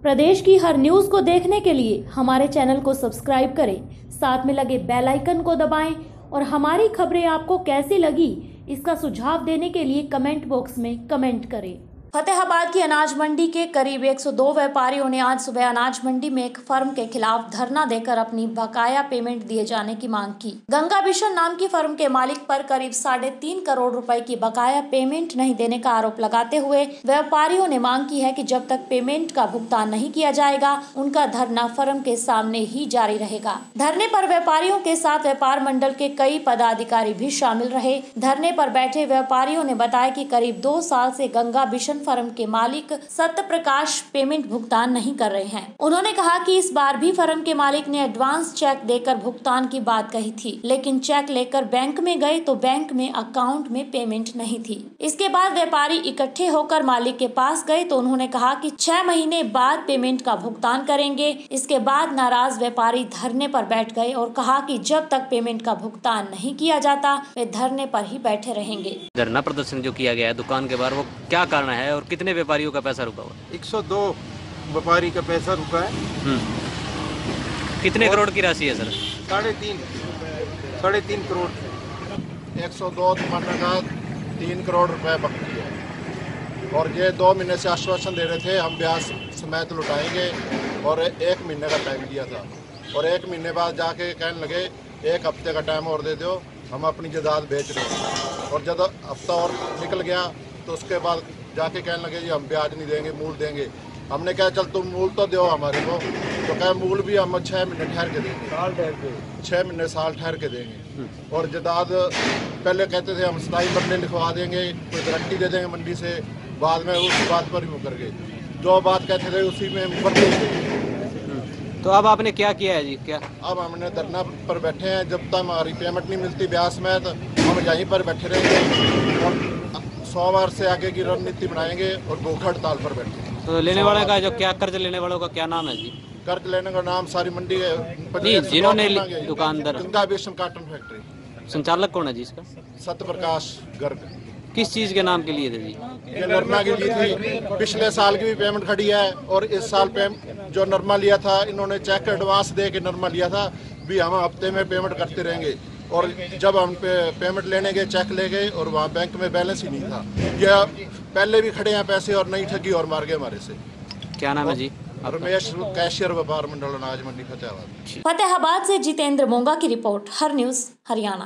प्रदेश की हर न्यूज़ को देखने के लिए हमारे चैनल को सब्सक्राइब करें, साथ में लगे बेल आइकन को दबाएं और हमारी खबरें आपको कैसी लगी इसका सुझाव देने के लिए कमेंट बॉक्स में कमेंट करें। फतेहाबाद की अनाज मंडी के करीब 102 व्यापारियों ने आज सुबह अनाज मंडी में एक फर्म के खिलाफ धरना देकर अपनी बकाया पेमेंट दिए जाने की मांग की। गंगा बिशन नाम की फर्म के मालिक पर करीब 3.5 करोड़ रुपए की बकाया पेमेंट नहीं देने का आरोप लगाते हुए व्यापारियों ने मांग की है कि जब तक पेमेंट का भुगतान नहीं किया जाएगा उनका धरना फर्म के सामने ही जारी रहेगा। धरने पर व्यापारियों के साथ व्यापार मंडल के कई पदाधिकारी भी शामिल रहे। धरने पर बैठे व्यापारियों ने बताया कि करीब 2 साल से गंगा बिशन फर्म के मालिक सत्य प्रकाश पेमेंट भुगतान नहीं कर रहे हैं। उन्होंने कहा कि इस बार भी फर्म के मालिक ने एडवांस चेक देकर भुगतान की बात कही थी, लेकिन चेक लेकर बैंक में गए तो बैंक में अकाउंट में पेमेंट नहीं थी। इसके बाद व्यापारी इकट्ठे होकर मालिक के पास गए तो उन्होंने कहा कि 6 महीने बाद पेमेंट का भुगतान करेंगे। इसके बाद नाराज व्यापारी धरने पर बैठ गए और कहा कि जब तक पेमेंट का भुगतान नहीं किया जाता वे धरने पर ही बैठे रहेंगे। धरना प्रदर्शन जो किया गया है दुकान के बाहर, वो क्या कारण है और कितने व्यापारियों का पैसा रुका हुआ? 102 व्यापारी का पैसा रुका है। कितने करोड़ की राशि है सर? 3.5 करोड़। 102 दुकानों का 3 करोड़ रुपए बाकी है और ये 2 महीने से आश्वासन दे रहे थे हम ब्याज समेत लौटाएंगे और 1 महीने का टाइम दिया था और 1 महीने बाद जाके कहने लगे 1 हफ्ते का टाइम और दे दो, हम अपनी जायदाद बेच रहे हैं। और जब हफ्ता और निकल गया तो उसके बाद जाके कहने लगे जी हम ब्याज नहीं देंगे, मूल देंगे। हमने कहा चल तुम मूल तो दो हमारे को, तो कहा मूल भी हम 6 महीने ठहर के देंगे, साल ठहर के देंगे। और जायदाद पहले कहते थे हम 27 मरले लिखवा देंगे, कोई गारंटी दे देंगे मंडी से, बाद में उस बात पर ही मुकर गए। जो बात कहते थे उसी में मुकर गए। तो अब आपने क्या किया है जी? क्या अब हमने धरना पर बैठे हैं, जब तक हमारी पेमेंट नहीं मिलती ब्याज समेत हम यहीं पर बैठे रहेंगे और सोमवार से आगे की रणनीति बनाएंगे और भूख हड़ताल पर बैठे। तो लेने वाले का जो क्या कर्ज लेने वालों का क्या नाम है जी? कर्ज लेने का नाम सारी मंडी है जिन्होंने दुकानदार गंगा बिशन कॉटन फैक्ट्री। संचालक कौन है जी इसका? सत्य प्रकाश गर्ग। किस चीज के नाम के लिए थे जी? ये नरमा के लिए थी। पिछले साल की भी पेमेंट खड़ी है और इस साल जो नरमा लिया था इन्होंने चेक एडवांस दे के नरमा लिया था भी हम हफ्ते में पेमेंट करते रहेंगे। और जब हम पेमेंट लेने गए चेक ले गए और वहाँ बैंक में बैलेंस ही नहीं था। ये पहले भी खड़े हैं पैसे और नहीं ठगी और मार गए हमारे से। क्या नाम है जी? रमेश, कैशियर व्यापार मंडल अनाज मंडी फतेहाबाद। फतेहाबाद से जितेंद्र मोंगा की रिपोर्ट, हर न्यूज़ हरियाणा।